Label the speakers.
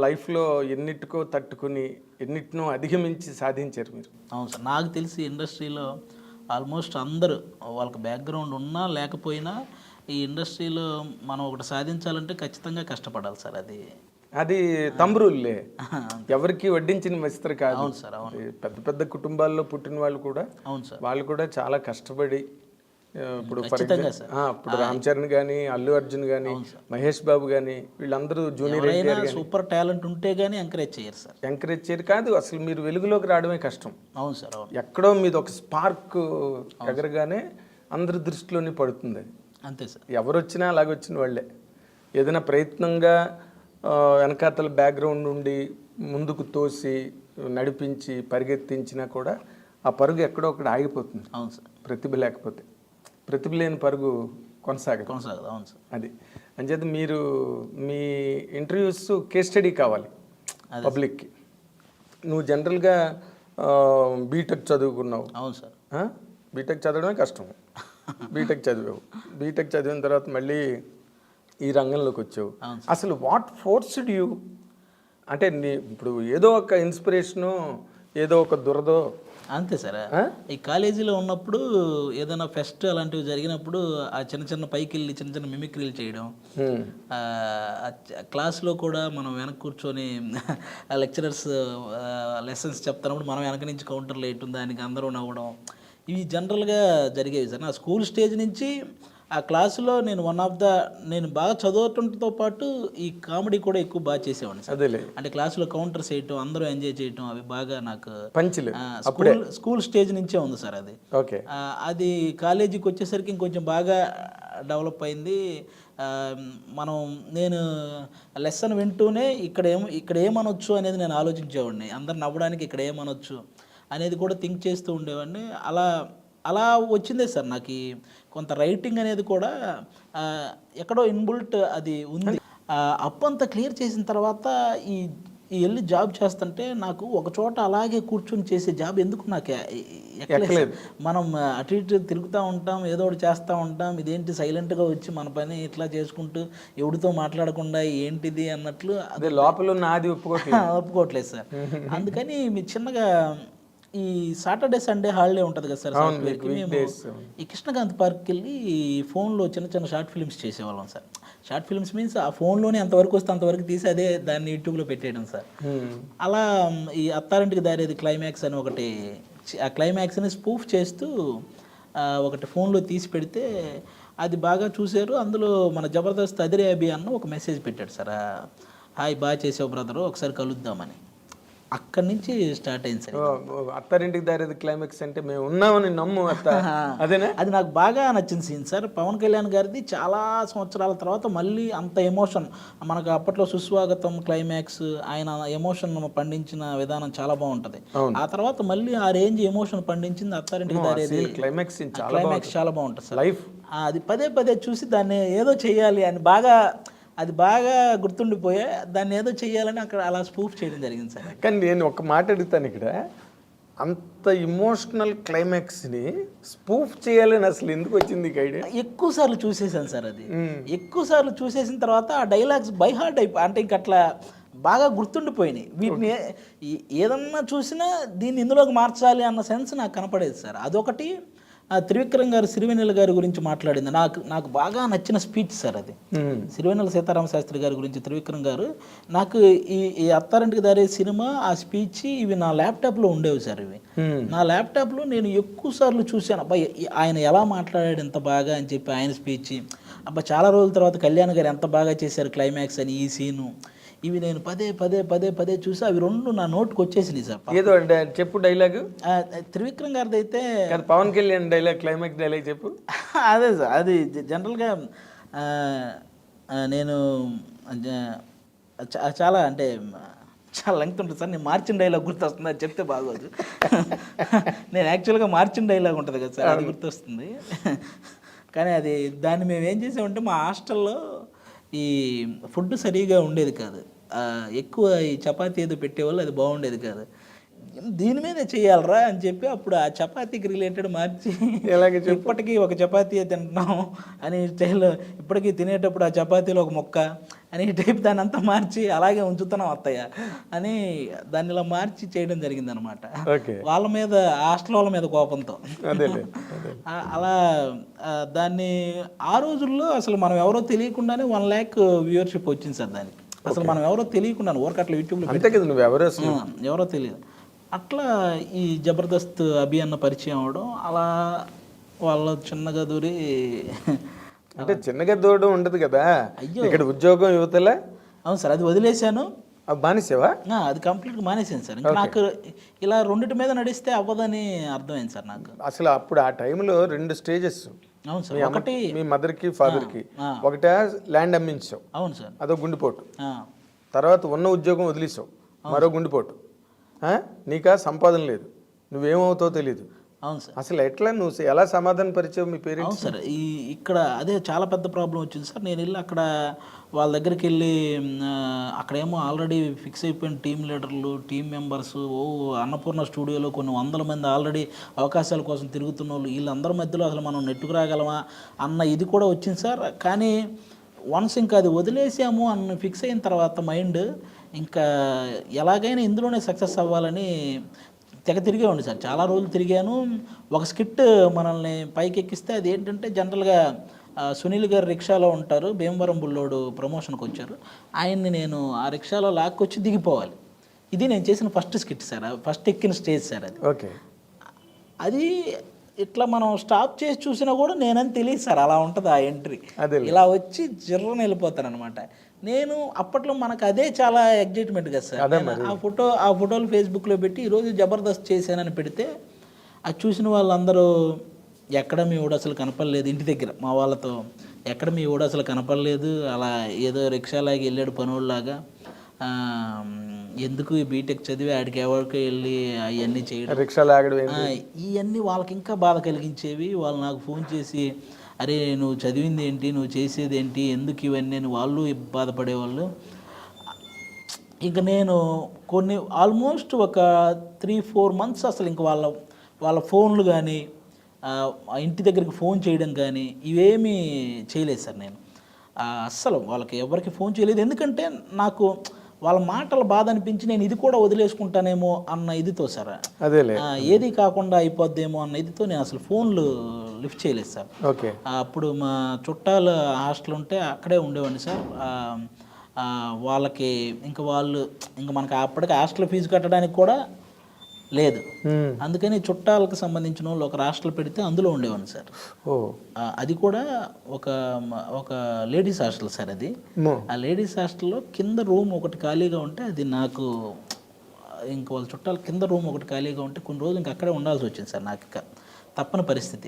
Speaker 1: లైఫ్లో ఎన్నిటికో తట్టుకుని ఎన్నిటినో అధిగమించి సాధించారు మీరు.
Speaker 2: అవును సార్. నాకు తెలిసి ఇండస్ట్రీలో ఆల్మోస్ట్ అందరూ వాళ్ళకి బ్యాక్గ్రౌండ్ ఉన్నా లేకపోయినా ఈ ఇండస్ట్రీలో మనం ఒకటి సాధించాలంటే ఖచ్చితంగా కష్టపడాలి సార్.
Speaker 1: అది తమ్ముళ్ళే, ఎవరికి వడ్డించిన విస్తరు కాదు.
Speaker 2: అవును సార్. అవును.
Speaker 1: పెద్ద పెద్ద కుటుంబాల్లో పుట్టిన వాళ్ళు కూడా,
Speaker 2: అవును సార్,
Speaker 1: వాళ్ళు కూడా చాలా కష్టపడి ఇప్పుడు ఇప్పుడు రామ్ చరణ్ కానీ, అల్లు అర్జున్ కానీ, మహేష్ బాబు కానీ, వీళ్ళందరూ జూనియర్ ఎన్టీఆర్
Speaker 2: సూపర్ టాలెంట్ ఉంటే గానీ ఎంకరేజ్ చేయరు సార్.
Speaker 1: ఎంకరేజ్ చేయరు కాదు, అసలు మీరు వెలుగులోకి రావడమే కష్టం.
Speaker 2: అవును సార్. అవును.
Speaker 1: ఎక్కడో మీద ఒక స్పార్క్ ఎగరగానే అందరి దృష్టిలోని పడుతుంది అది.
Speaker 2: అంతే సార్.
Speaker 1: ఎవరు వచ్చినా అలాగొచ్చిన వాళ్ళే. ఏదైనా ప్రయత్నంగా వెనకాతల బ్యాక్గ్రౌండ్ నుండి ముందుకు తోసి నడిపించి పరిగెత్తించినా కూడా ఆ పరుగు ఎక్కడో ఒకటి ఆగిపోతుంది.
Speaker 2: అవును సార్.
Speaker 1: ప్రతిభ లేకపోతే, ప్రతిభ లేని పరుగు కొనసాగదు.
Speaker 2: అవును సార్.
Speaker 1: అది అంచేత మీరు మీ ఇంటర్వ్యూస్ కేస్ స్టడీ కావాలి పబ్లిక్కి. నువ్వు జనరల్గా బీటెక్ చదువుకున్నావు.
Speaker 2: అవును సార్.
Speaker 1: బీటెక్ చదవడమే కష్టం. బీటెక్ చదివావు, బీటెక్ చదివిన తర్వాత మళ్ళీ ఈ రంగంలోకి వచ్చావు. అసలు వాట్ ఫోర్స్డ్ యూ? అంటే ఇప్పుడు ఏదో ఒక ఇన్స్పిరేషను, ఏదో ఒక దురదో.
Speaker 2: అంతే సార్. ఈ కాలేజీలో ఉన్నప్పుడు ఏదైనా ఫెస్ట్ అలాంటివి జరిగినప్పుడు ఆ చిన్న చిన్న పైకి వెళ్ళి చిన్న చిన్న మిమిక్రీలు చేయడం, క్లాస్లో కూడా మనం వెనక కూర్చొని లెక్చరర్స్ లెసన్స్ చెప్తున్నప్పుడు మనం వెనక నుంచి కౌంటర్లు వేయటం, దానికి అందరూ నవ్వడం, ఇవి జనరల్గా జరిగేవి సార్. నా స్కూల్ స్టేజ్ నుంచి ఆ క్లాసులో నేను బాగా చదవటంతో పాటు ఈ కామెడీ కూడా ఎక్కువ బాగా చేసేవాడిని సార్. అంటే క్లాసులో కౌంటర్స్ వేయటం, అందరూ ఎంజాయ్ చేయటం, అవి బాగా నాకు స్కూల్ స్టేజ్ నుంచే ఉంది సార్ అది. అది కాలేజీకి వచ్చేసరికి ఇంకొంచెం బాగా డెవలప్ అయింది. నేను లెసన్ వింటూనే ఇక్కడ ఏమనొచ్చు అనేది నేను ఆలోచించేవాడిని. అందరు నవ్వడానికి ఇక్కడ ఏమనొచ్చు అనేది కూడా థింక్ చేస్తూ ఉండేవాడిని. అలా వచ్చిందే సార్. నాకు కొంత రైటింగ్ అనేది కూడా ఎక్కడో ఇన్బుల్ట్ అది ఉంది. అప్పంతా క్లియర్ చేసిన తర్వాత ఈ వెళ్ళి జాబ్ చేస్తుంటే నాకు ఒక చోట అలాగే కూర్చొని చేసే జాబ్ ఎందుకు నాకు ఎక్కలేదు. మనం అటు ఇటు తిరుగుతూ ఉంటాం, ఏదో ఒకటి చేస్తూ ఉంటాం. ఇదేంటి సైలెంట్గా వచ్చి మన పని ఇట్లా చేసుకుంటూ ఎవరితో మాట్లాడకుండా ఏంటిది అన్నట్లు
Speaker 1: లోపల నాది
Speaker 2: ఒప్పుకోవట్లేదు సార్. అందుకని మీ చిన్నగా ఈ సాటర్డే సండే హాలిడే ఉంటుంది కదా సార్, సాఫ్ట్వేర్కి మేము ఈ కృష్ణకాంత్ పార్క్కి వెళ్ళి ఫోన్లో చిన్న చిన్న షార్ట్ ఫిల్మ్స్ చేసేవాళ్ళం సార్. షార్ట్ ఫిల్మ్స్ మీన్స్ ఆ ఫోన్లోనే ఎంతవరకు వస్తే అంతవరకు తీసి దాన్ని యూట్యూబ్లో పెట్టేయడం సార్. అలా ఈ అత్తారింటికి దారేది క్లైమాక్స్ అని ఒకటి, ఆ క్లైమాక్స్ని స్పూఫ్ చేస్తూ ఒకటి ఫోన్లో తీసి పెడితే అది బాగా చూశారు. అందులో మన జబర్దస్త్ అదిరే అభి అన్న ఒక మెసేజ్ పెట్టాడు సార్, హాయ్ బాగా చేసావు బ్రదరు, ఒకసారి కలుద్దామని. అక్కడి నుంచి స్టార్ట్ అయింది సార్.
Speaker 1: అత్తారింటికి దారేది క్లైమాక్స్ అంటే మేము ఉన్నామని నమ్ము అదేనా?
Speaker 2: అది నాకు బాగా నచ్చిన సీన్ సార్. పవన్ కళ్యాణ్ గారిది చాలా సంవత్సరాల తర్వాత మళ్ళీ అంత ఎమోషన్, మనకు అప్పట్లో సుస్వాగతం క్లైమాక్స్, ఆయన ఎమోషన్ పండించిన విధానం చాలా బాగుంటది. ఆ తర్వాత మళ్ళీ ఆ range emotion పండించింది Attarintiki Daredi
Speaker 1: climax
Speaker 2: చాలా బాగుంటుంది సార్. అది పదే పదే చూసి దాన్ని ఏదో చేయాలి అని అది బాగా గుర్తుండిపోయే, దాన్ని ఏదో చెయ్యాలని అక్కడ అలా స్పూఫ్ చేయడం జరిగింది సార్.
Speaker 1: కానీ నేను ఒక మాట అడుగుతాను ఇక్కడ, అంత ఇమోషనల్ క్లైమాక్స్ని స్పూఫ్ చేయాలని అసలు ఎందుకు వచ్చింది ఐడియా?
Speaker 2: ఎక్కువ సార్లు చూసేసాను సార్. అది ఎక్కువ సార్లు చూసేసిన తర్వాత ఆ డైలాగ్స్ బై హార్ట్ అంటే ఇంక అట్లా బాగా గుర్తుండిపోయినాయి. వీటిని ఏదన్నా చూసినా దీన్ని ఇందులోకి మార్చాలి అన్న సెన్స్ నాకు కనపడేది సార్. అదొకటి. త్రివిక్రమ్ గారు సిరివెన్నెల గారి గురించి మాట్లాడింది నాకు బాగా నచ్చిన స్పీచ్ సార్. అది సిరివెన్నెల సీతారామ శాస్త్రి గారి గురించి త్రివిక్రమ్ గారు. నాకు ఈ అత్తారింటికి దారే సినిమా, ఆ స్పీచ్, ఇవి నా ల్యాప్టాప్లో ఉండేవి సార్. ఇవి నా ల్యాప్టాప్లో నేను ఎక్కువ సార్లు చూశాను. అబ్బాయి ఆయన ఎలా మాట్లాడాడు ఎంత బాగా అని చెప్పి ఆయన స్పీచ్. అబ్బా చాలా రోజుల తర్వాత కళ్యాణ్ గారు ఎంత బాగా చేశారు క్లైమాక్స్ అని, ఈ సీను, ఇవి నేను పదే పదే పదే పదే చూసి అవి రెండు నా నోట్కి వచ్చేసినాయి సార్.
Speaker 1: ఏదో చెప్పు డైలాగ్.
Speaker 2: త్రివిక్రమ్ గారిది అయితే
Speaker 1: Pawan Kalyan dialogue, climax dialogue చెప్పు.
Speaker 2: అదే సార్. అది జనరల్గా నేను చాలా లెంగ్త్ ఉంటుంది సార్. నేను మార్చిన డైలాగ్ గుర్తొస్తుంది, అది చెప్తే బాగోదు. నేను యాక్చువల్గా మార్చిన డైలాగ్ ఉంటుంది కదా సార్, అది గుర్తొస్తుంది. కానీ దాన్ని మేము ఏం చేసామంటే మా హాస్టల్లో ఈ ఫుడ్ సరిగా ఉండేది కాదు. ఎక్కువ ఈ చపాతీ ఏదో పెట్టేవాళ్ళు, అది బాగుండేది కాదు. దీని మీదే చేయాలరా అని చెప్పి అప్పుడు ఆ చపాతీకి రిలేటెడ్ మార్చి
Speaker 1: ఎలాగే
Speaker 2: ఇప్పటికీ ఒక చపాతీ తింటున్నాం అని స్టైల్, ఇప్పటికీ తినేటప్పుడు ఆ చపాతీలో ఒక ముక్క అని టైప్ దాన్ని అంతా మార్చి అలాగే ఉంచుతున్నాం అత్తయ్య అని దాన్ని ఇలా మార్చి చేయడం జరిగిందనమాట.
Speaker 1: ఓకే.
Speaker 2: వాళ్ళ మీద హాస్టల్ వాళ్ళ మీద కోపంతో
Speaker 1: అదేలే
Speaker 2: అలా దాన్ని ఆ రోజుల్లో అసలు మనం ఎవరో తెలియకుండానే 1 lakh వ్యూవర్షిప్ వచ్చింది సార్ దానికి. అసలు మనం ఎవరో తెలియకుండానే ఊరకట్ల యూట్యూబ్లో
Speaker 1: అంతే కదా, నువ్వు ఎవరు అసలు
Speaker 2: ఎవరో తెలియదు. అట్లా ఈ జబర్దస్త్ అభి అన్న పరిచయం అవడం, అలా వాళ్ళ చిన్నగా దూరి
Speaker 1: అంటే చిన్నగా దూడడం ఉండదు కదా.
Speaker 2: అయ్యో.
Speaker 1: ఇక్కడ ఉద్యోగం యువతలే.
Speaker 2: అవును సార్, అది వదిలేశాను.
Speaker 1: బానిసేవా?
Speaker 2: అది కంప్లీట్గా మానేసాను సార్. ఇంకా నాకు ఇలా రెండిటి మీద నడిస్తే అవ్వదని అర్థమైంది సార్ నాకు.
Speaker 1: అసలు అప్పుడు ఆ టైంలో 2 స్టేజెస్.
Speaker 2: అవును సార్. ఒకటి
Speaker 1: మీ మదర్కి ఫాదర్కి ఒకటే ల్యాండ్ అమ్మించావు,
Speaker 2: అవును సార్,
Speaker 1: అదో గుండెపోటు.
Speaker 2: ఆ,
Speaker 1: తర్వాత ఉన్న ఉద్యోగం వదిలేసావు, మరో గుండెపోటు. నీకా సంపాదన లేదు, నువ్వేమవుతావో తెలీదు.
Speaker 2: అవును సార్.
Speaker 1: అసలు ఎట్లా నువ్వు ఎలా సమాధాన పరిచావు మీ పేరెంట్స్?
Speaker 2: అవును సార్. ఇక్కడ అదే చాలా పెద్ద ప్రాబ్లం వచ్చింది సార్. నేను వెళ్ళి అక్కడ వాళ్ళ దగ్గరికి వెళ్ళి అక్కడేమో ఆల్రెడీ ఫిక్స్ అయిపోయిన టీం లీడర్లు, టీం మెంబర్స్, అన్నపూర్ణ స్టూడియోలో కొన్ని 100 మంది ఆల్రెడీ అవకాశాల కోసం తిరుగుతున్న వాళ్ళు, వీళ్ళందరి మధ్యలో అసలు మనం నెట్టుకు రాగలమా అన్న ఇది కూడా వచ్చింది సార్. కానీ వన్స్ ఇంకా అది వదిలేసాము అన్న ఫిక్స్ అయిన తర్వాత మైండ్ ఇంకా ఎలాగైనా ఇందులోనే సక్సెస్ అవ్వాలని తెగ తిరిగేవాడిని సార్. చాలా రోజులు తిరిగాను. ఒక స్కిట్ మనల్ని పైకి ఎక్కిస్తే అది ఏంటంటే జనరల్గా సునీల్ గారు రిక్షాలో ఉంటారు, భీమవరం బుల్లోడు ప్రమోషన్కి వచ్చారు, ఆయన్ని నేను ఆ రిక్షాలో లాక్కొచ్చి దిగిపోవాలి. ఇది నేను చేసిన ఫస్ట్ స్కిట్ సార్, ఫస్ట్ ఎక్కిన స్టేజ్ సార్ అది.
Speaker 1: ఓకే.
Speaker 2: అది ఇట్లా మనం స్టాప్ చేసి చూసినా కూడా నేనని తెలియదు సార్, అలా ఉంటుంది ఆ ఎంట్రీ.
Speaker 1: అదే
Speaker 2: ఇలా వచ్చి జిర్రని వెళ్ళిపోతాను అనమాట. నేను అప్పట్లో మనకు అదే చాలా ఎగ్జైట్మెంట్ కదా సార్. ఆ ఫోటోలు ఫేస్బుక్లో పెట్టి ఈరోజు జబర్దస్త్ చేశానని పెడితే అది చూసిన వాళ్ళందరూ ఎక్కడ మీ ఊడు అసలు కనపడలేదు, ఇంటి దగ్గర మా వాళ్ళతో ఎక్కడ మీ ఊడు అసలు కనపడలేదు, అలా ఏదో రిక్షాలాగా వెళ్ళాడు పనుల్లాగా, ఎందుకు ఈ బీటెక్ చదివి ఆడికి ఎవరికి వెళ్ళి అవన్నీ చేయడం, ఇవన్నీ వాళ్ళకి ఇంకా బాధ కలిగించేవి. వాళ్ళు నాకు ఫోన్ చేసి అరే నువ్వు చదివింది ఏంటి, నువ్వు చేసేది ఏంటి, ఎందుకు ఇవన్నీ అని వాళ్ళు బాధపడేవాళ్ళు. ఇంకా నేను కొన్ని ఆల్మోస్ట్ ఒక 3-4 months అసలు ఇంక వాళ్ళ ఫోన్లు కానీ ఇంటి దగ్గరికి ఫోన్ చేయడం కానీ ఇవేమీ చేయలేదు సార్. నేను అస్సలు వాళ్ళకి ఎవరికి ఫోన్ చేయలేదు. ఎందుకంటే నాకు వాళ్ళ మాటలు బాధ అనిపించి నేను ఇది కూడా వదిలేసుకుంటానేమో అన్న ఇదితో సార్, ఏది కాకుండా అయిపోద్దేమో అన్న ఇదితో నేను అసలు ఫోన్లు లిఫ్ట్ చేయలేదు సార్.
Speaker 1: ఓకే.
Speaker 2: అప్పుడు మా చుట్టాలు హాస్టల్ ఉంటే అక్కడే ఉండేవాడిని సార్. వాళ్ళకి ఇంకా మనకి అప్పటికి హాస్టల్ ఫీజు కట్టడానికి కూడా లేదు, అందుకని చుట్టాలకు సంబంధించిన వాళ్ళు ఒక హాస్టల్ పెడితే అందులో ఉండేవాడిని సార్. అది కూడా ఒక లేడీస్ హాస్టల్ సార్. అది ఆ లేడీస్ హాస్టల్లో కింద రూమ్ ఒకటి ఖాళీగా ఉంటే అది నాకు ఇంక వాళ్ళ చుట్టాలు కింద రూమ్ ఒకటి ఖాళీగా ఉంటే కొన్ని రోజులు ఇంక అక్కడే ఉండాల్సి వచ్చింది సార్. నాకు ఇక తప్పని పరిస్థితి.